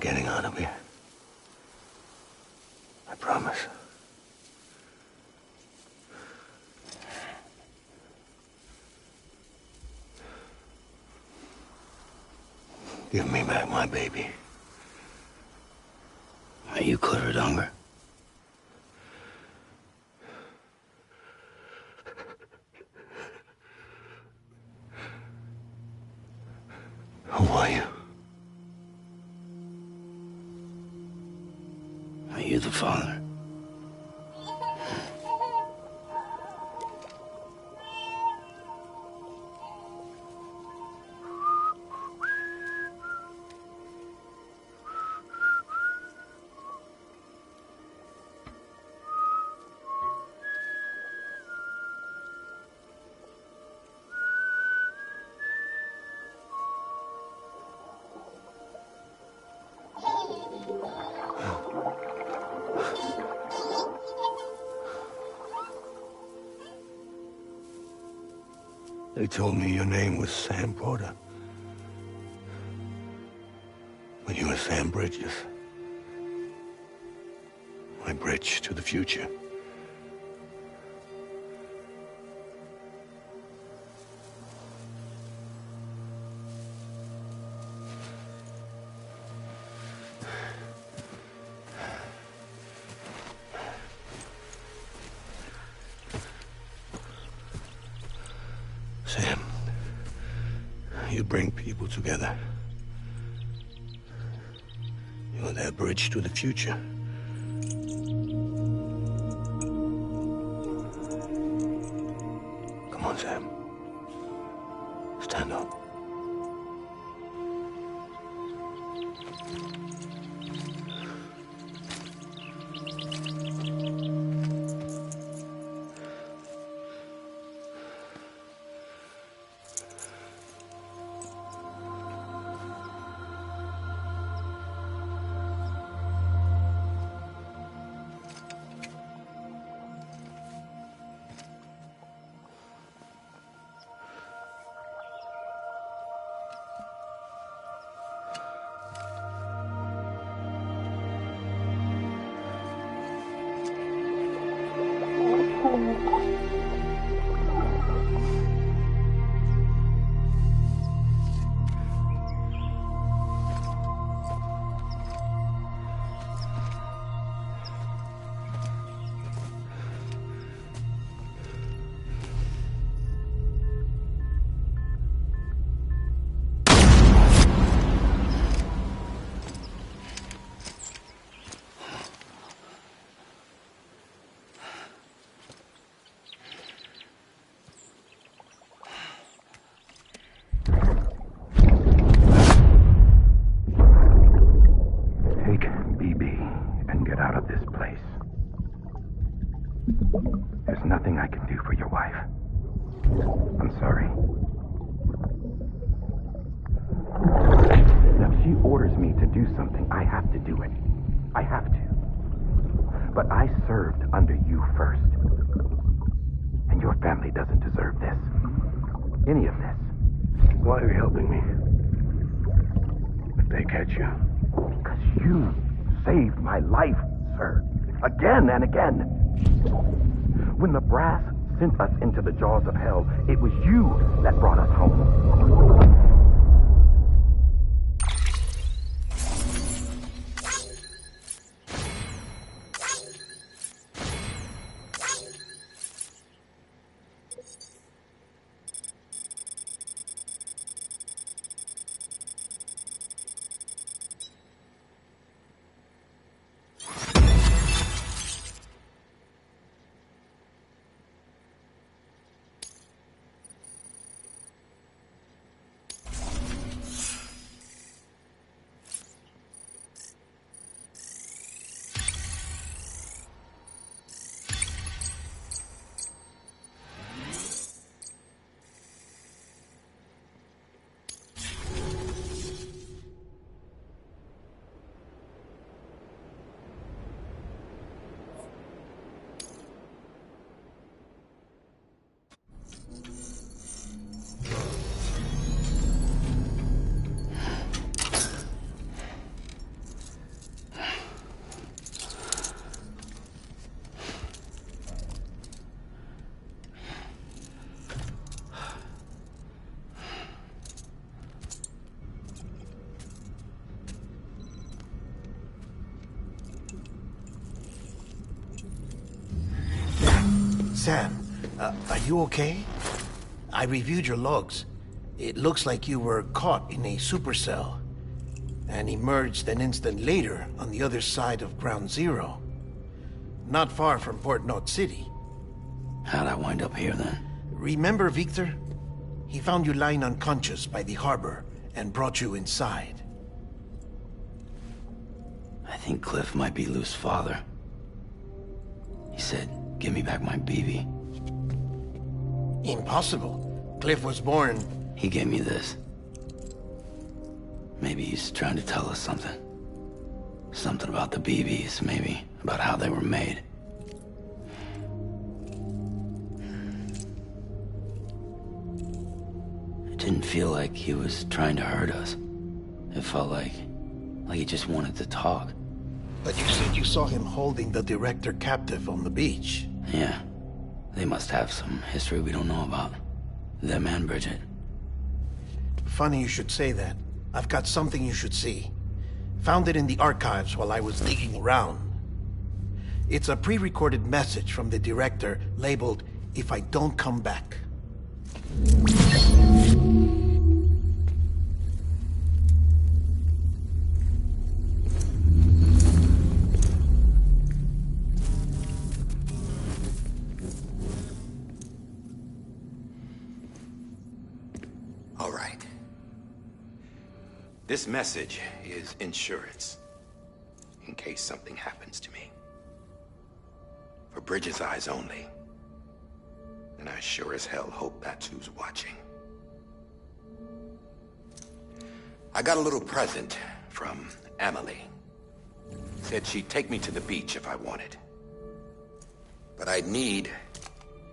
getting out of here. I promise. Give me back my baby. Are you cleared, hunger? Who are you? Are you the father? They told me your name was Sam Porter. But you were Sam Bridges. My bridge to the future. Sam, you bring people together. You're their bridge to the future. Come on, Sam. Stand up. There's nothing I can do for your wife. I'm sorry. Now, if she orders me to do something, I have to do it. I have to. But I served under you first. And your family doesn't deserve this. Any of this. Why are you helping me? If they catch you. Because you saved my life, sir. Again and again. When the brass sent us into the jaws of hell, it was you that brought us home. Sam, are you okay? I reviewed your logs. It looks like you were caught in a supercell and emerged an instant later on the other side of Ground Zero. Not far from Port Knot City. How'd I wind up here then? Remember Victor? He found you lying unconscious by the harbor and brought you inside. I think Cliff might be Lou's father. He said, give me back my BB. Impossible. Cliff was born... He gave me this. Maybe he's trying to tell us something. Something about the BBs, maybe. About how they were made. It didn't feel like he was trying to hurt us. It felt like he just wanted to talk. But you said you saw him holding the director captive on the beach. Yeah. They must have some history we don't know about. Them and Bridget. Funny you should say that. I've got something you should see. Found it in the archives while I was digging around. It's a pre-recorded message from the director labeled, "If I don't come back." All right. This message is insurance, in case something happens to me. For Bridget's eyes only. And I sure as hell hope that's who's watching. I got a little present from Emily. Said she'd take me to the beach if I wanted. But I'd need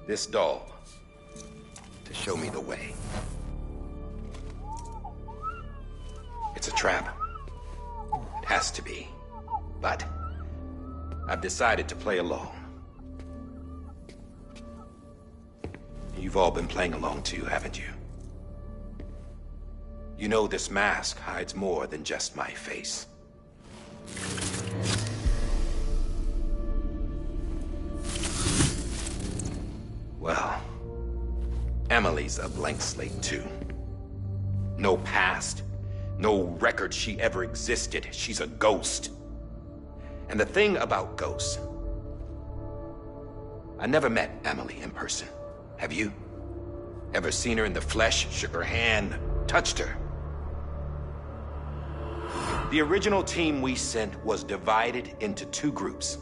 this doll to show me the way. It's a trap. It has to be. But I've decided to play along. You've all been playing along too, haven't you? You know this mask hides more than just my face. Well, Emily's a blank slate too. No past. No record she ever existed. She's a ghost. And the thing about ghosts... I never met Emily in person. Have you? Ever seen her in the flesh, shook her hand, touched her? The original team we sent was divided into two groups.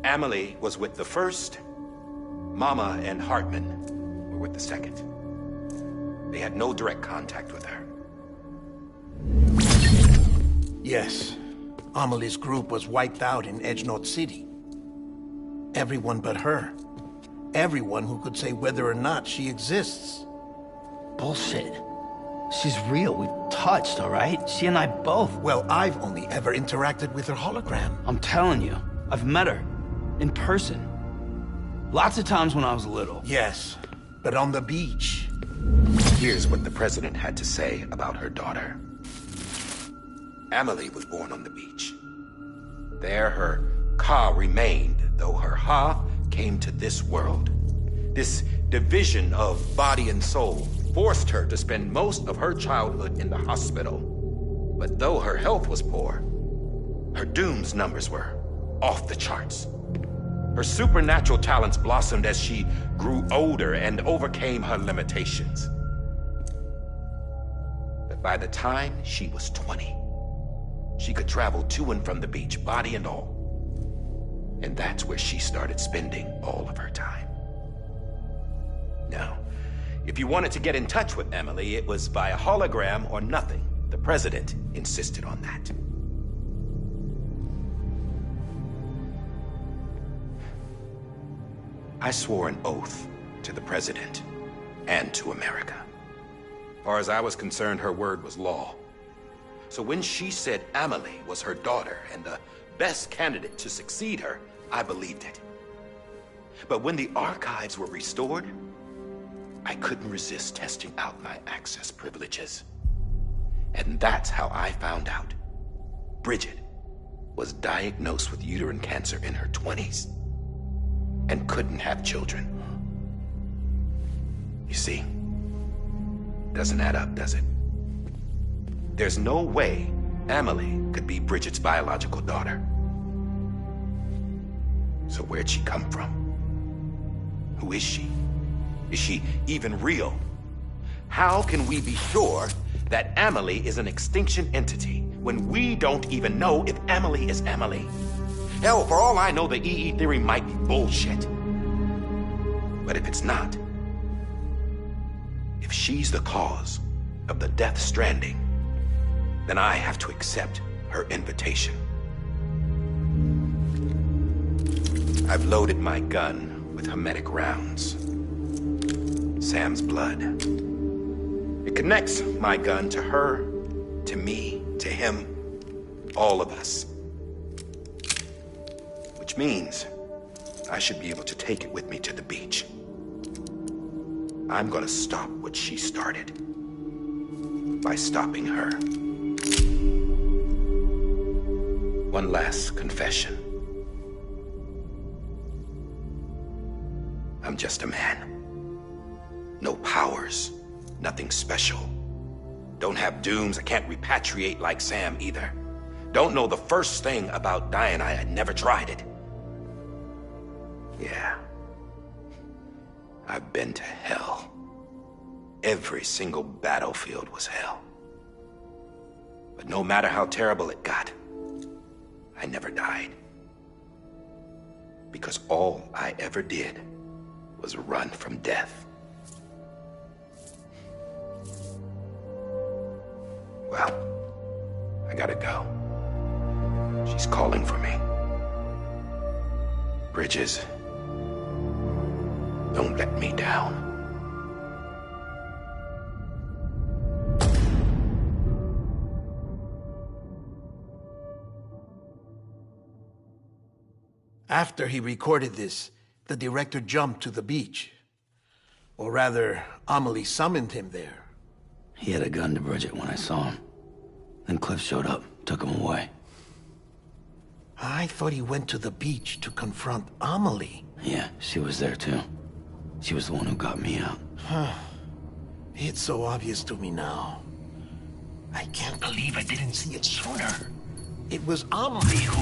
Emily was with the first. Mama and Hartman were with the second. They had no direct contact with her. Yes. Amelie's group was wiped out in Edge Knot City. Everyone but her. Everyone who could say whether or not she exists. Bullshit. She's real. We've touched, all right? She and I both. Well, I've only ever interacted with her hologram. I'm telling you, I've met her. In person. Lots of times when I was little. Yes, but on the beach. Here's what the president had to say about her daughter. Emily was born on the beach. There her Ka remained, though her Ha came to this world. This division of body and soul forced her to spend most of her childhood in the hospital. But though her health was poor, her Doom's numbers were off the charts. Her supernatural talents blossomed as she grew older and overcame her limitations. But by the time she was 20, she could travel to and from the beach, body and all. And that's where she started spending all of her time. Now, if you wanted to get in touch with Emily, it was via hologram or nothing. The president insisted on that. I swore an oath to the president and to America. As far as I was concerned, her word was law. So when she said Emily was her daughter and the best candidate to succeed her, I believed it. But when the archives were restored, I couldn't resist testing out my access privileges. And that's how I found out Bridget was diagnosed with uterine cancer in her 20s. and couldn't have children. You see, doesn't add up, does it? There's no way Amelie could be Bridget's biological daughter. So where'd she come from? Who is she? Is she even real? How can we be sure that Amelie is an extinction entity when we don't even know if Amelie is Amelie? Hell, for all I know, the EE theory might be bullshit. But if it's not, if she's the cause of the death stranding, then I have to accept her invitation. I've loaded my gun with hermetic rounds. Sam's blood. It connects my gun to her, to me, to him, all of us. Which means I should be able to take it with me to the beach. I'm gonna stop what she started by stopping her. One last confession. I'm just a man. No powers, nothing special. Don't have dooms, I can't repatriate like Sam either. Don't know the first thing about dying, I had never tried it. Yeah. I've been to hell. Every single battlefield was hell. But no matter how terrible it got, I never died. Because all I ever did was run from death. Well, I gotta go. She's calling for me. Bridges, don't let me down. After he recorded this, the director jumped to the beach. Or rather, Amelie summoned him there. He had a gun to Bridget when I saw him. Then Cliff showed up, took him away. I thought he went to the beach to confront Amelie. Yeah, she was there too. She was the one who got me out. It's so obvious to me now. I can't believe I didn't see it sooner. It was Amelie who...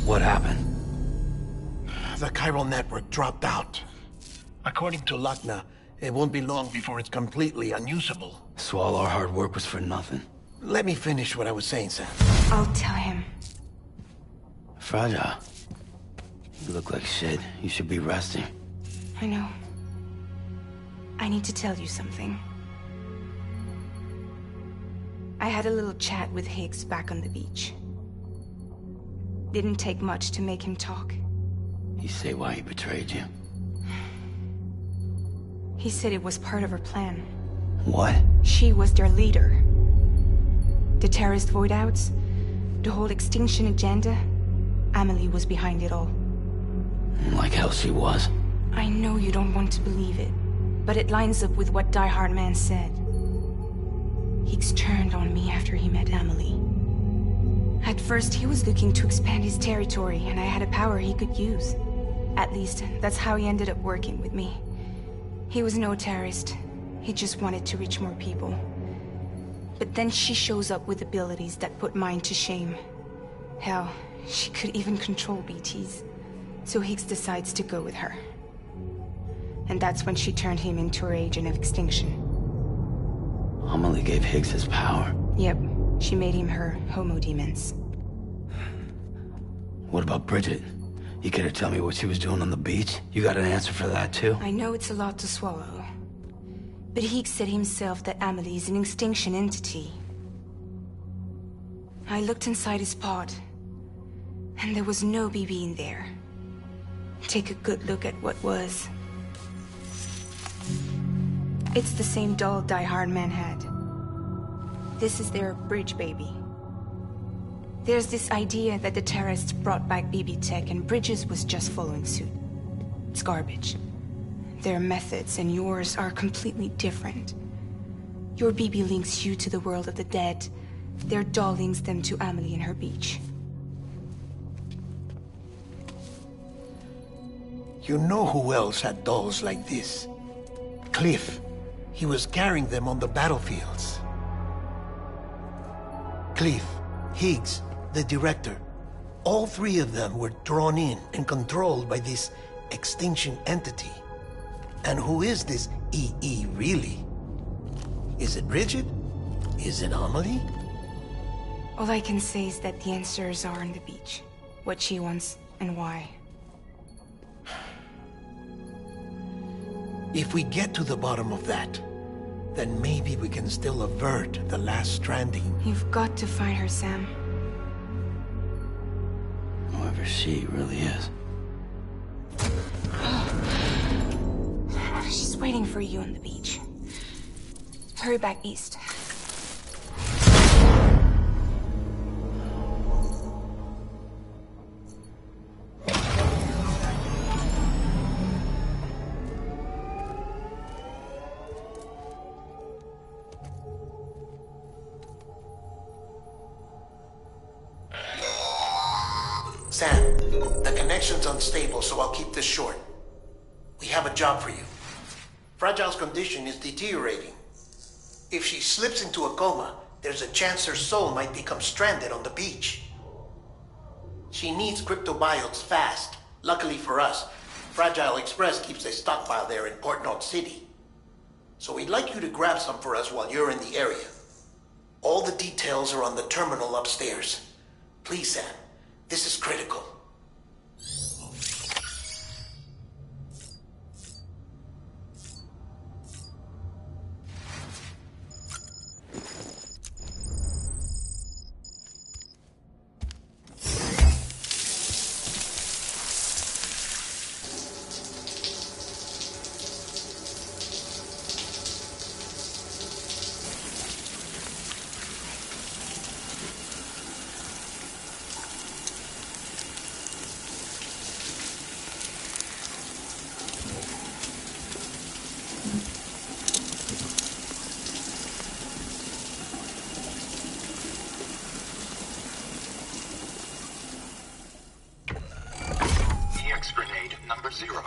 What happened? The chiral network dropped out. According to Lakna, it won't be long before it's completely unusable. So all our hard work was for nothing. Let me finish what I was saying, Sam. I'll tell him. Fragile. You look like shit. You should be resting. I know. I need to tell you something. I had a little chat with Higgs back on the beach. Didn't take much to make him talk. You say why he betrayed you? He said it was part of her plan. What? She was their leader. The terrorist voidouts, the whole extinction agenda, Amelie was behind it all. Like hell she was. I know you don't want to believe it, but it lines up with what Die Hard Man said. Higgs turned on me after he met Amelie. At first, he was looking to expand his territory, and I had a power he could use. At least, that's how he ended up working with me. He was no terrorist. He just wanted to reach more people. But then she shows up with abilities that put mine to shame. Hell, she could even control BTs. So Higgs decides to go with her. And that's when she turned him into her agent of extinction. Amelie gave Higgs his power. Yep, she made him her Homo Demons. What about Bridget? You care to tell me what she was doing on the beach? You got an answer for that too? I know it's a lot to swallow. But Higgs said himself that Amelie is an extinction entity. I looked inside his pod, and there was no BB in there. Take a good look at what was. It's the same doll Die Hard Man had. This is their bridge baby. There's this idea that the terrorists brought back BB tech and Bridges was just following suit. It's garbage. Their methods and yours are completely different. Your BB links you to the world of the dead, Their doll links them to Amelie and her beach. You know who else had dolls like this? Cliff. He was carrying them on the battlefields. Cliff, Higgs, the director. All three of them were drawn in and controlled by this extinction entity. And who is this EE really? Is it Bridget? Is it Amelie? All I can say is that the answers are on the beach. What she wants and why. If we get to the bottom of that, then maybe we can still avert the last stranding. You've got to find her, Sam. Whoever she really is. She's waiting for you on the beach. Hurry back east. Sam, the connection's unstable, so I'll keep this short. We have a job for you. Fragile's condition is deteriorating. If she slips into a coma, there's a chance her soul might become stranded on the beach. She needs cryptobiotes fast. Luckily for us, Fragile Express keeps a stockpile there in Port Knot City. So we'd like you to grab some for us while you're in the area. All the details are on the terminal upstairs. Please, Sam. This is critical. Grenade number 0.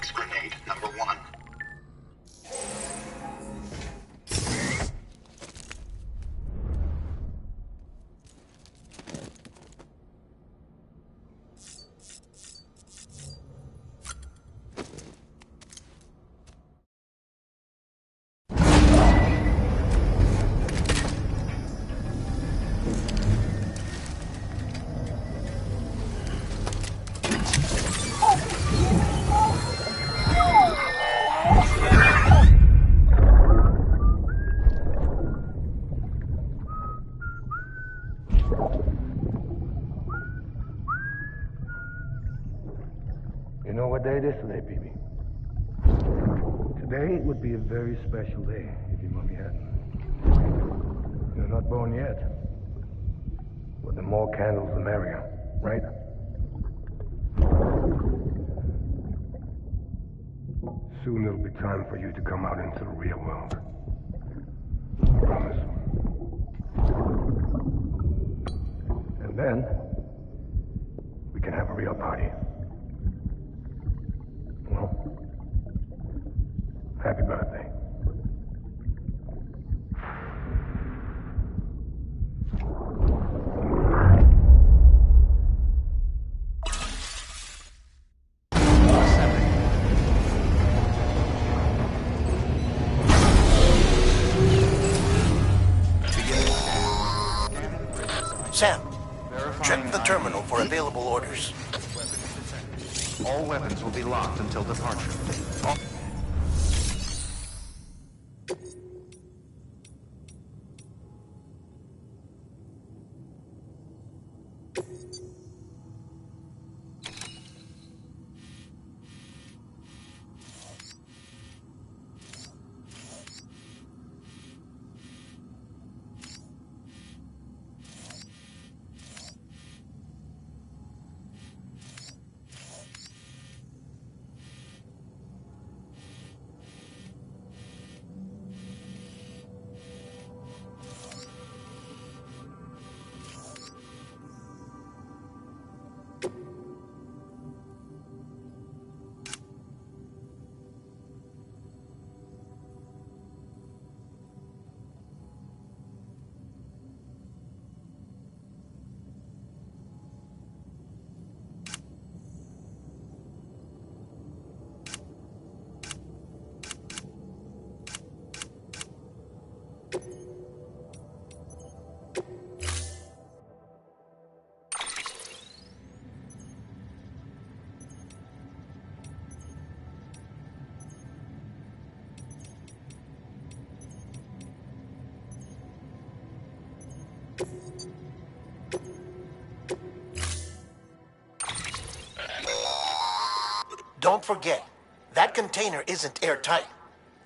EX grenade number 1. You know what day it is today, BB? Today would be a very special day if your mommy hadn't. You're not born yet. But the more candles, the merrier, right? Soon it'll be time for you to come out into the real world. I promise. And then, we can have a real party. Well, happy birthday. Sam, check the terminal for available orders. All weapons will be locked until departure. Don't forget, that container isn't airtight.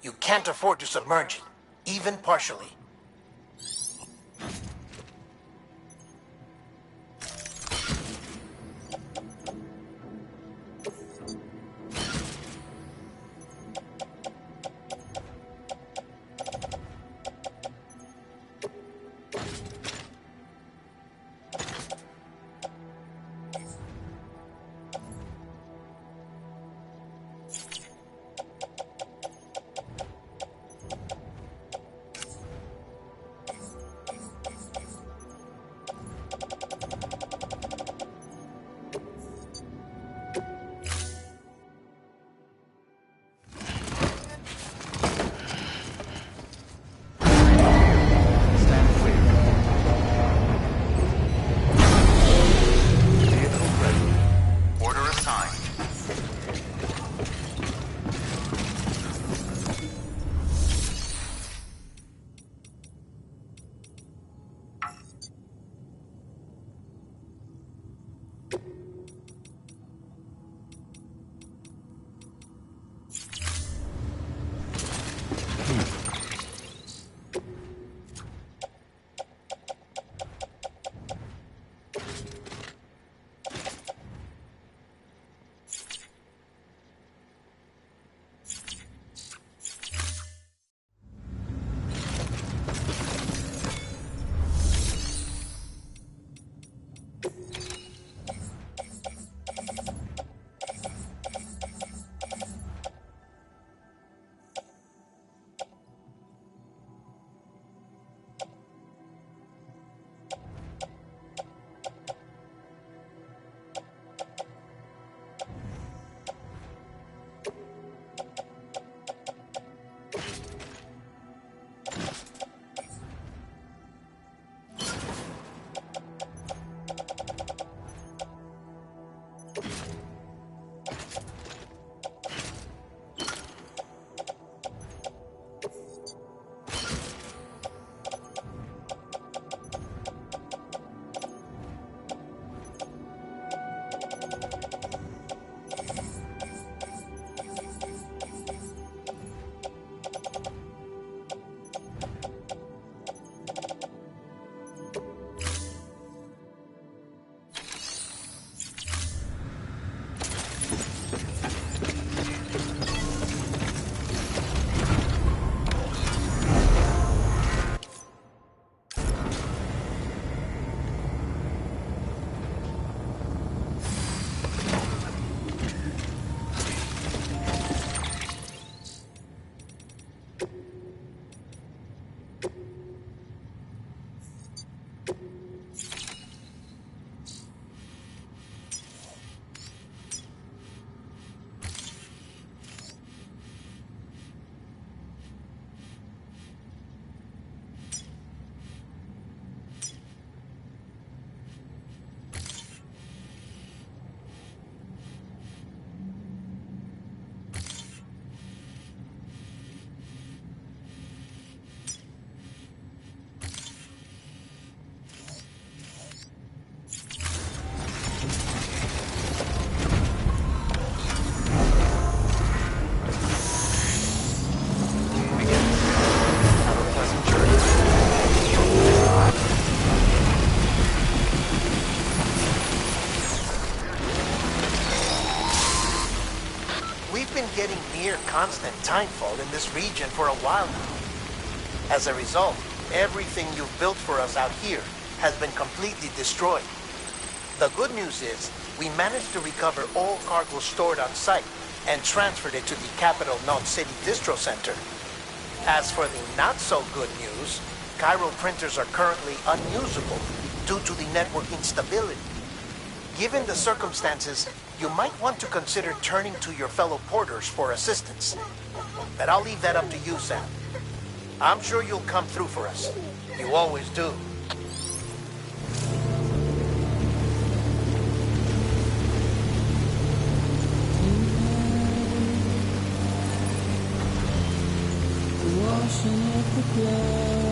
You can't afford to submerge it, even partially. We've been getting near constant timefall in this region for a while now. As a result, everything you've built for us out here has been completely destroyed. The good news is, we managed to recover all cargo stored on site and transferred it to the Capital Knot City Distro Center. As for the not-so-good news, Cairo printers are currently unusable due to the network instability. Given the circumstances, you might want to consider turning to your fellow porters for assistance. But I'll leave that up to you, Sam. I'm sure you'll come through for us. You always do. Washing up the blood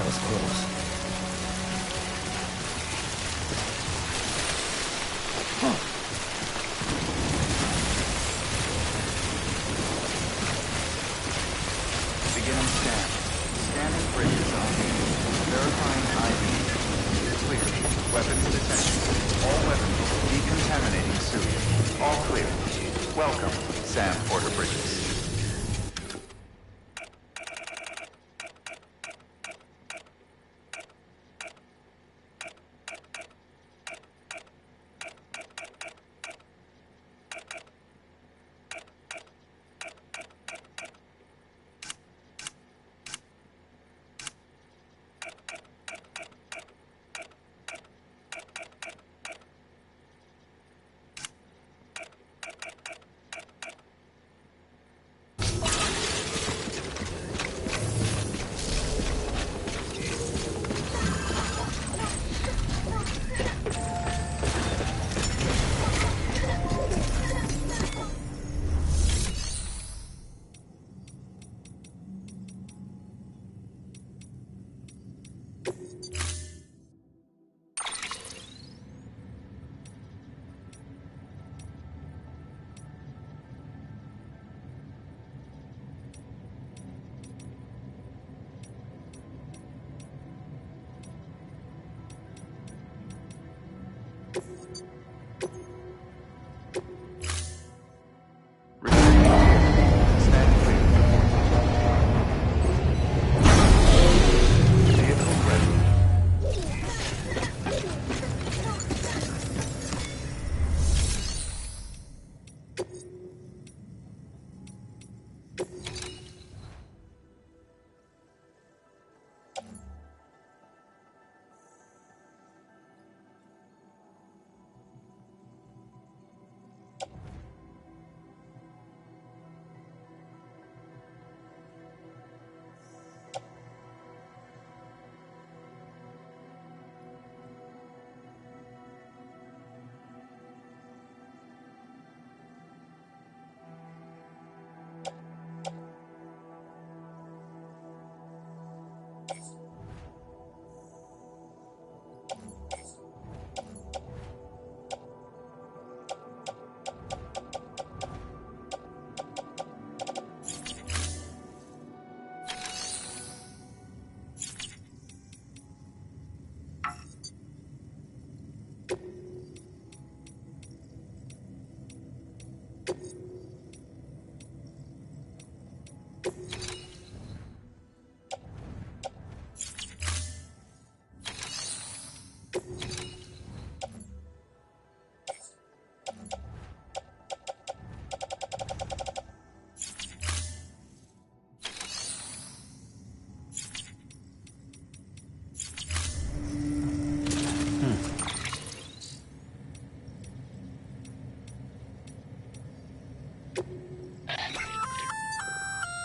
That was close. Beginning scan. Scanning bridges on. Verifying ID. Clear. Weapons detected. All weapons decontaminating suit. All clear. Welcome, Sam Porter Bridges.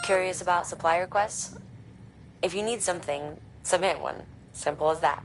Curious about supply requests? If you need something, submit one. Simple as that.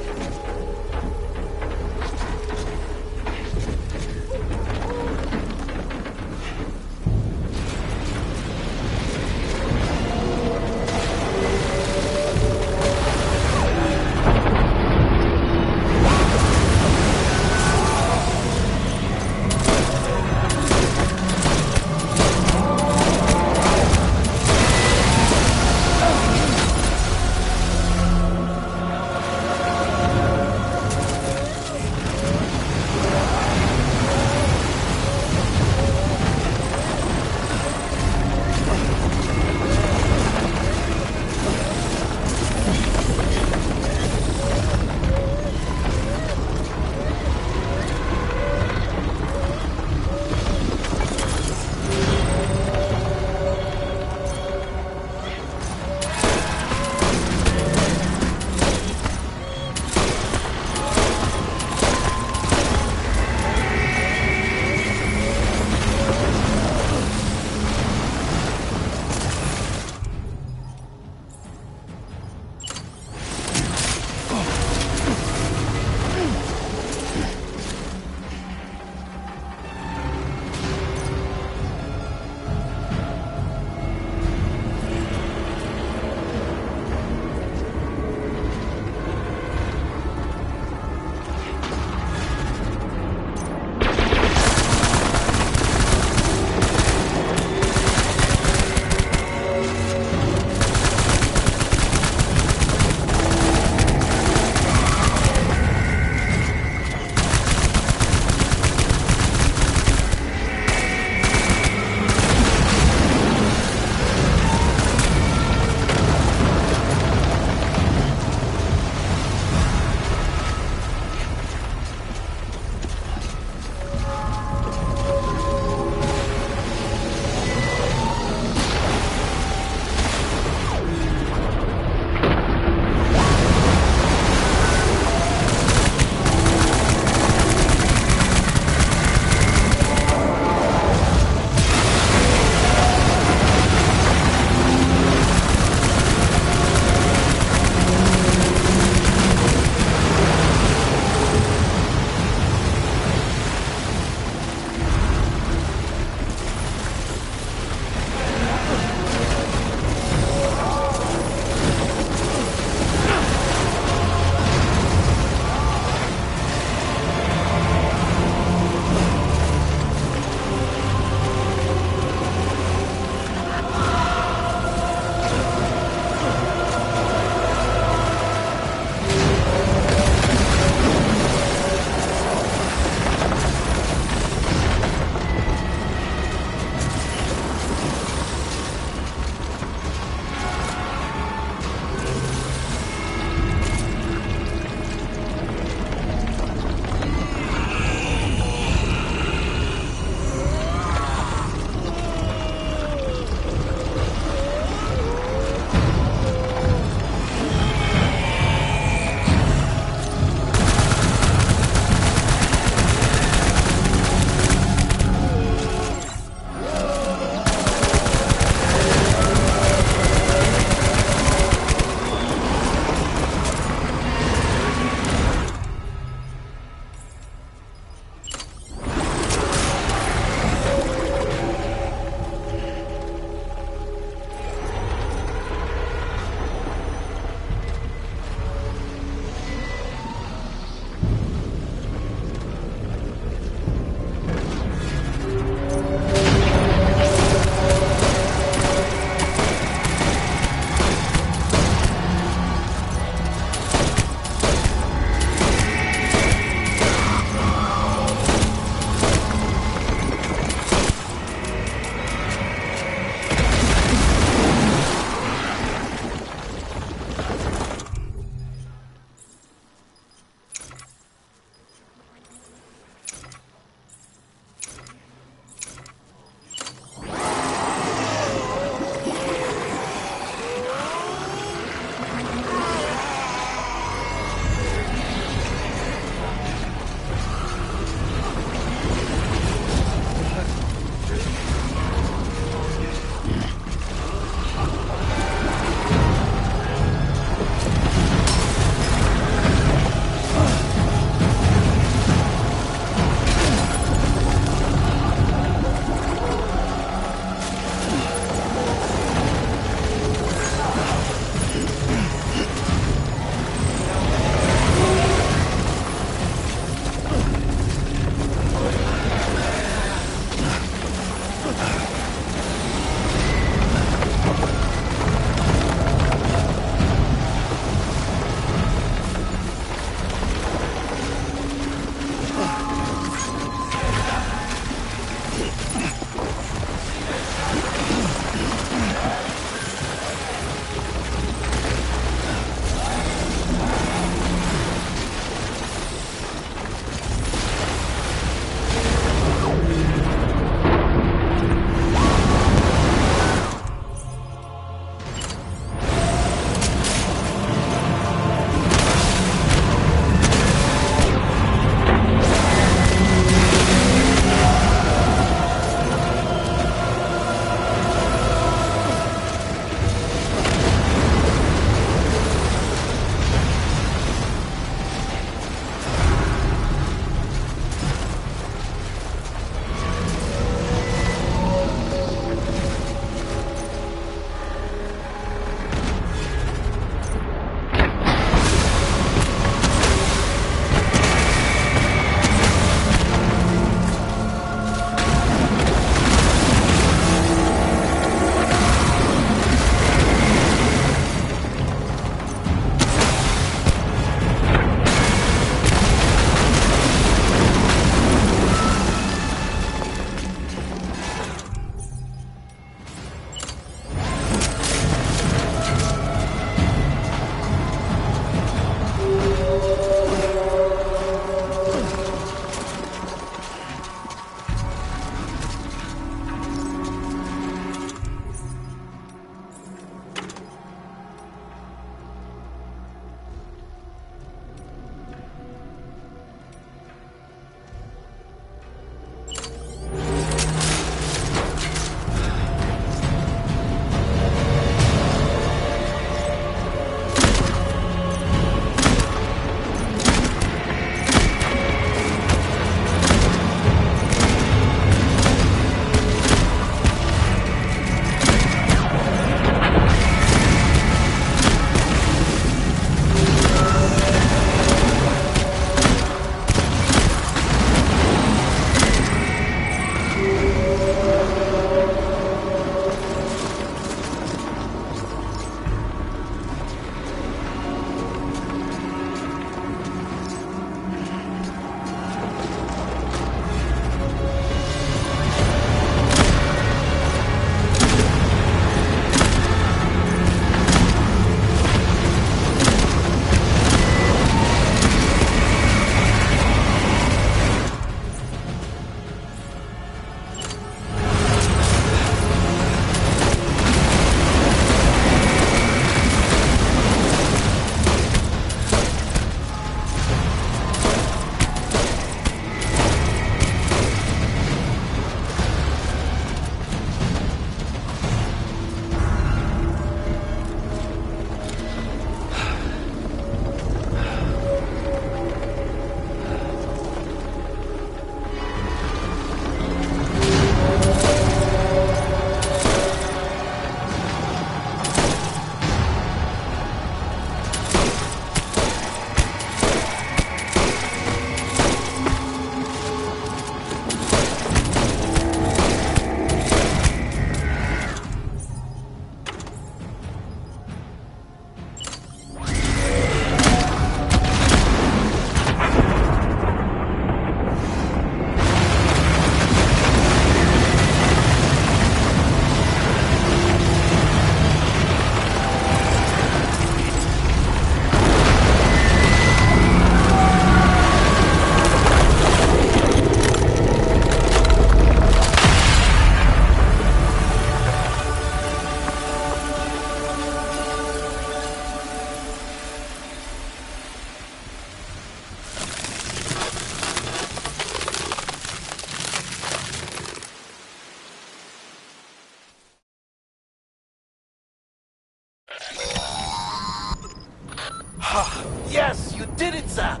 Yes, you did it, Zap!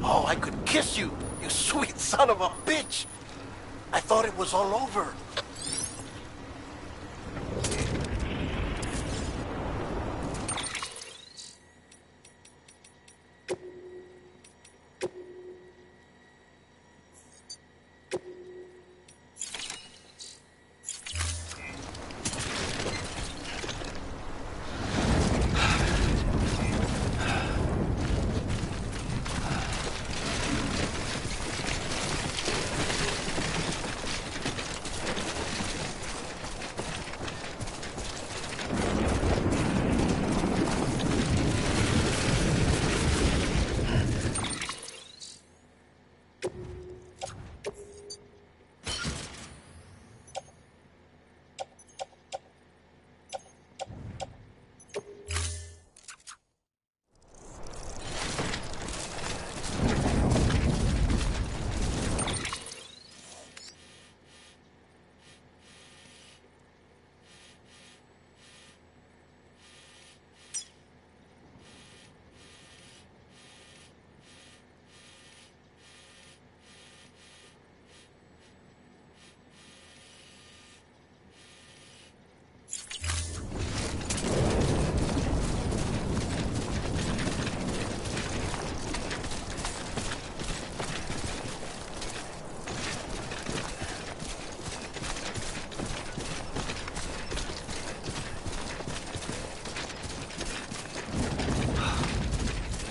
Oh, I could kiss you, you sweet son of a bitch! I thought it was all over.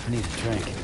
I need a drink.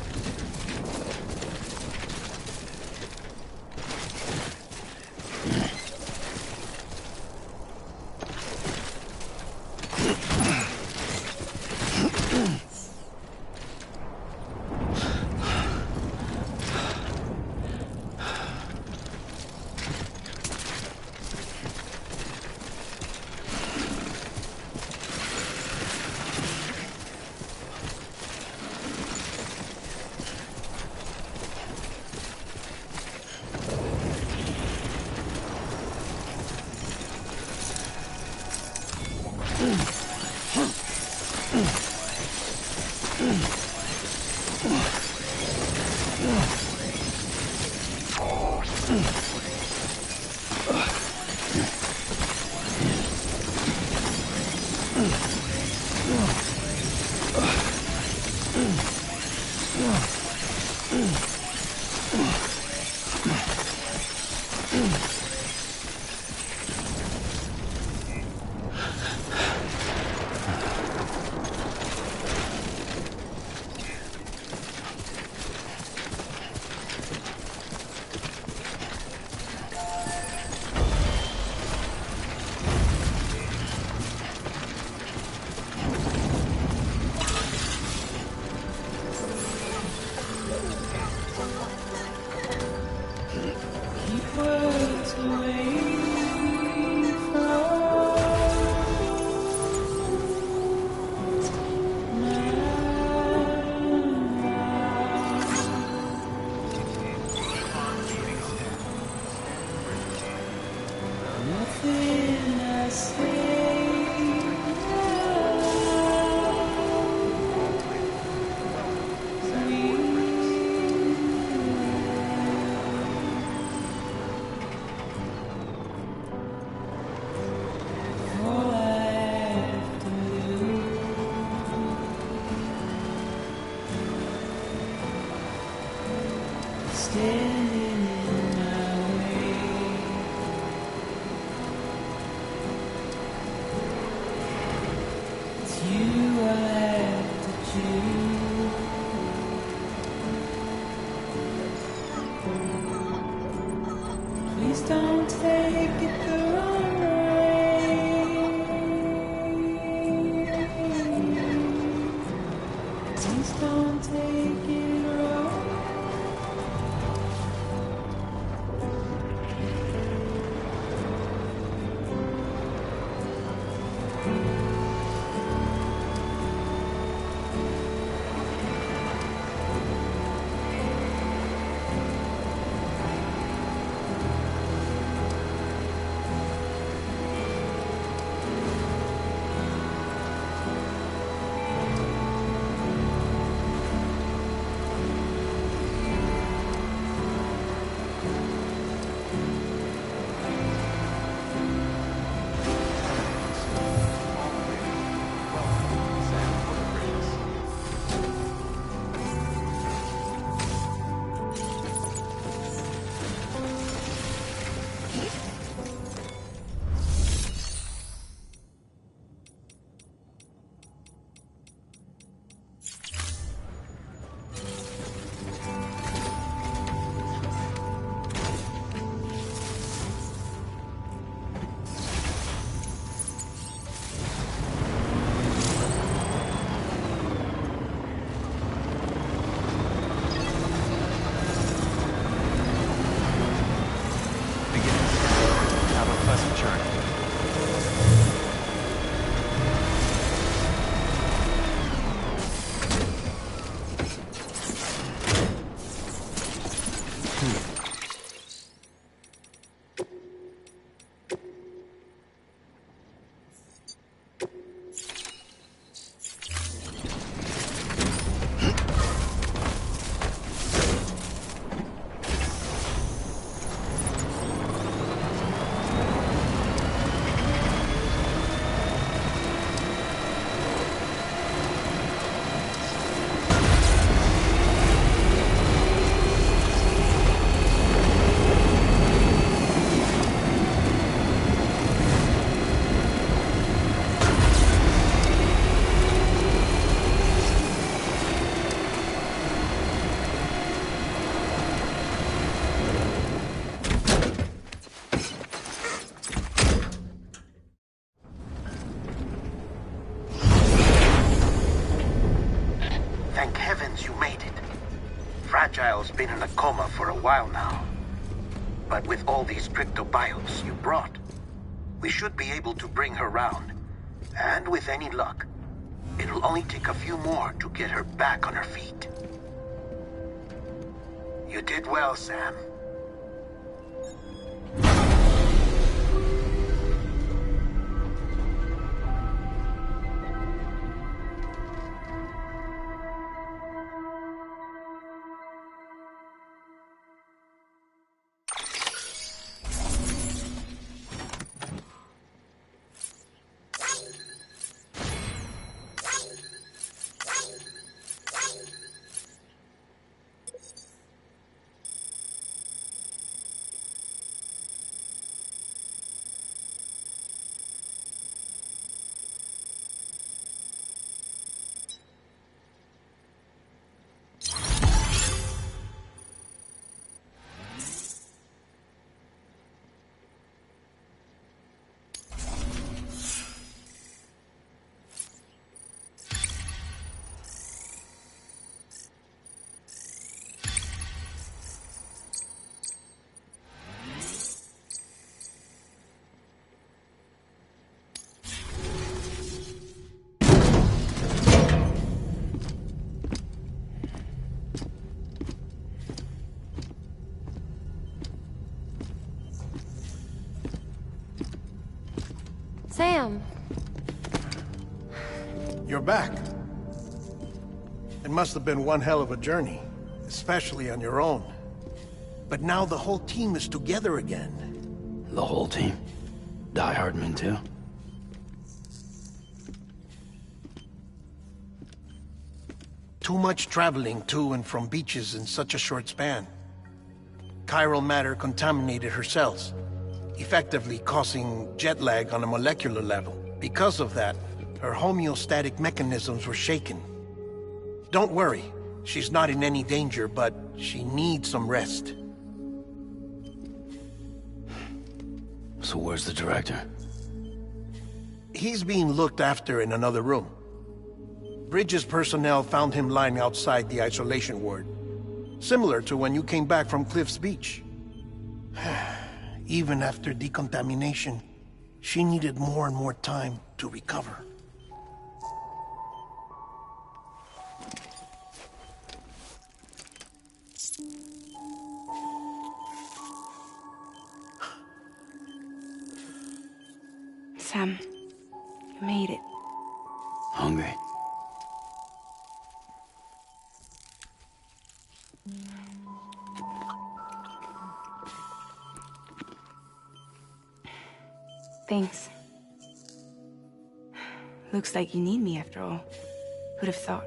been in a coma for a while now. But with all these cryptobiotes you brought, we should be able to bring her round. And with any luck, it'll only take a few more to get her back on her feet. You did well, Sam. Sam. You're back. It must have been one hell of a journey, especially on your own. But now the whole team is together again. The whole team? Die Hardman too? Too much traveling to and from beaches in such a short span. Chiral matter contaminated her cells, effectively causing jet lag on a molecular level. Because of that, her homeostatic mechanisms were shaken. Don't worry, she's not in any danger, but she needs some rest. So where's the director? He's being looked after in another room. Bridges personnel found him lying outside the isolation ward, similar to when you came back from Cliff's Beach. Even after decontamination, she needed more and more time to recover. Sam, you made it. Hungry? Thanks. Looks like you need me after all. Who'd have thought?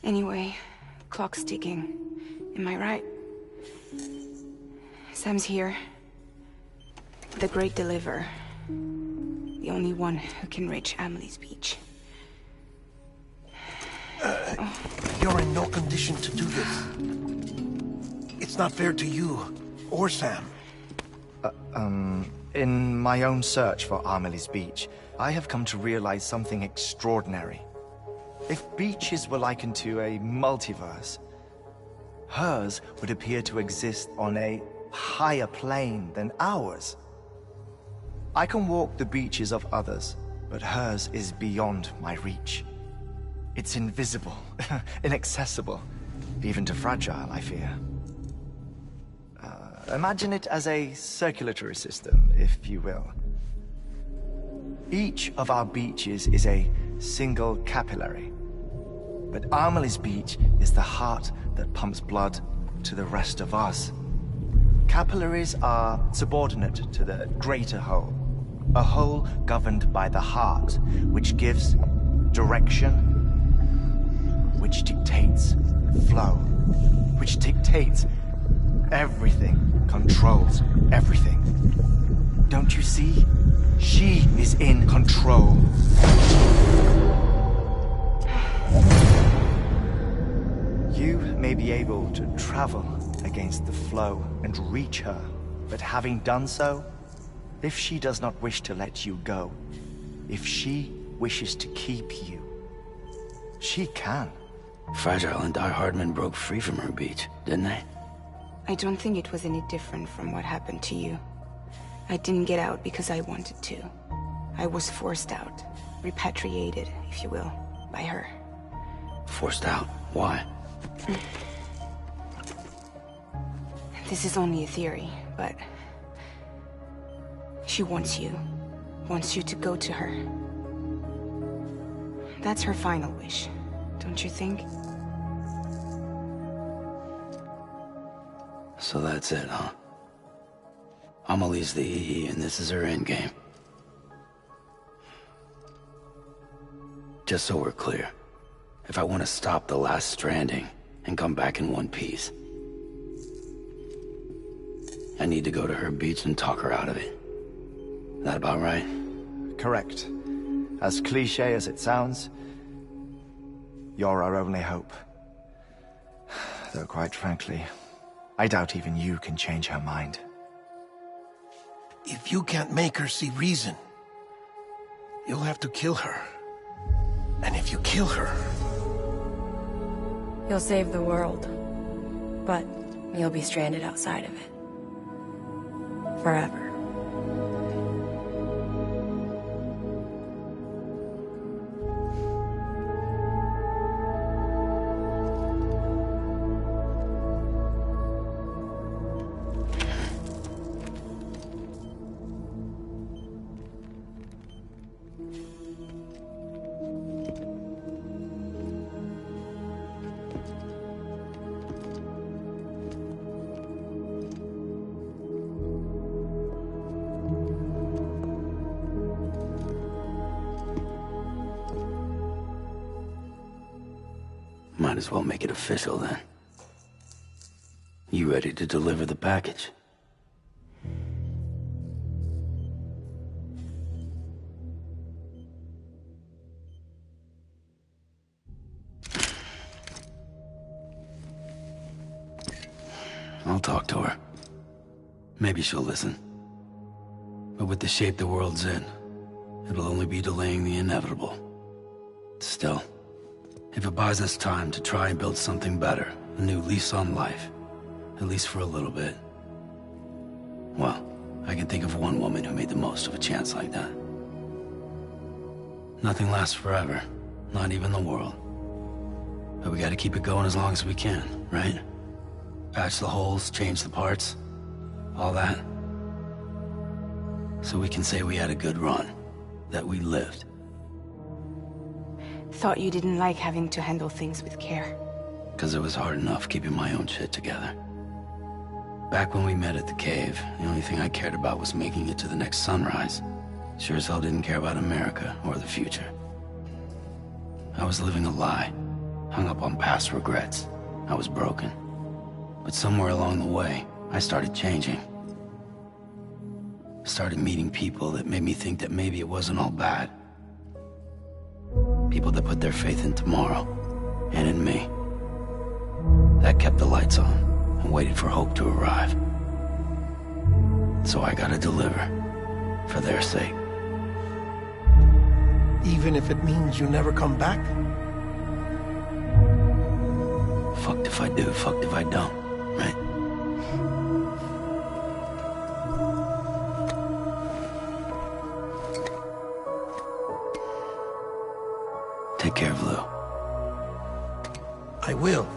Anyway, clock's ticking. Am I right? Sam's here. The Great Deliverer. The only one who can reach Amelie's Beach. You're in no condition to do this. It's not fair to you or Sam. In my own search for Amelie's Beach, I have come to realize something extraordinary. If beaches were likened to a multiverse, hers would appear to exist on a higher plane than ours. I can walk the beaches of others, but hers is beyond my reach. It's invisible, inaccessible, even to fragile, I fear. Imagine it as a circulatory system, if you will. Each of our beaches is a single capillary, but Amelie's Beach is the heart that pumps blood to the rest of us. Capillaries are subordinate to the greater whole, a whole governed by the heart, which gives direction, which dictates flow, which dictates everything, controls everything. Don't you see? She is in control. You may be able to travel against the flow and reach her, but having done so, if she does not wish to let you go, if she wishes to keep you, she can. Fragile and Die Hardman broke free from her beach, didn't they? I don't think it was any different from what happened to you. I didn't get out because I wanted to. I was forced out. Repatriated, if you will, by her. Forced out? Why? This is only a theory, but... she wants you. Wants you to go to her. That's her final wish, don't you think? So that's it, huh? Amelie's the EE, and this is her endgame. Just so we're clear, if I want to stop the last Stranding and come back in one piece, I need to go to her beach and talk her out of it. That about right? Correct. As cliché as it sounds, you're our only hope. Though quite frankly, I doubt even you can change her mind. If you can't make her see reason, you'll have to kill her. And if you kill her... You'll save the world, but you'll be stranded outside of it. Forever. Might as well make it official then. You ready to deliver the package? I'll talk to her. Maybe she'll listen. But with the shape the world's in, it'll only be delaying the inevitable. Still, if it buys us time to try and build something better, a new lease on life, at least for a little bit, well, I can think of one woman who made the most of a chance like that. Nothing lasts forever, not even the world. But we gotta keep it going as long as we can, right? Patch the holes, change the parts, all that. So we can say we had a good run, that we lived. Thought you didn't like having to handle things with care. 'Cause it was hard enough keeping my own shit together. Back when we met at the cave, the only thing I cared about was making it to the next sunrise. Sure as hell didn't care about America or the future. I was living a lie, hung up on past regrets. I was broken. But somewhere along the way, I started changing. Started meeting people that made me think that maybe it wasn't all bad. People that put their faith in tomorrow, and in me. That kept the lights on, and waited for hope to arrive. So I gotta deliver, for their sake. Even if it means you never come back? Fucked if I do, fucked if I don't, right? Take care of Lou. I will.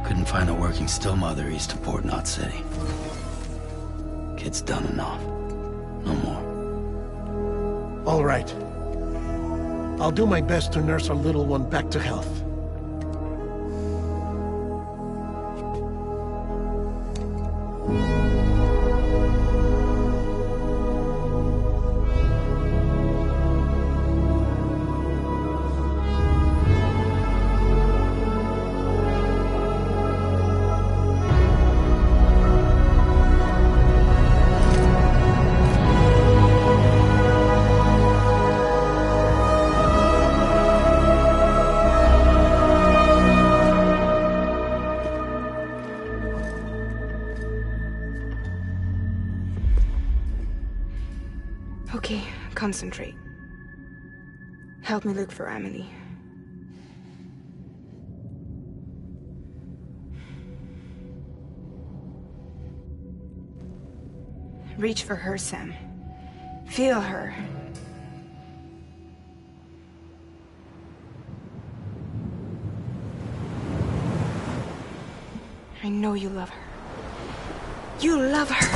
Couldn't find a working still mother east of Port Knot City. Kid's done enough. No more. All right. I'll do my best to nurse our little one back to health. Okay, concentrate. Help me look for Emily. Reach for her, Sam. Feel her. I know you love her. You love her!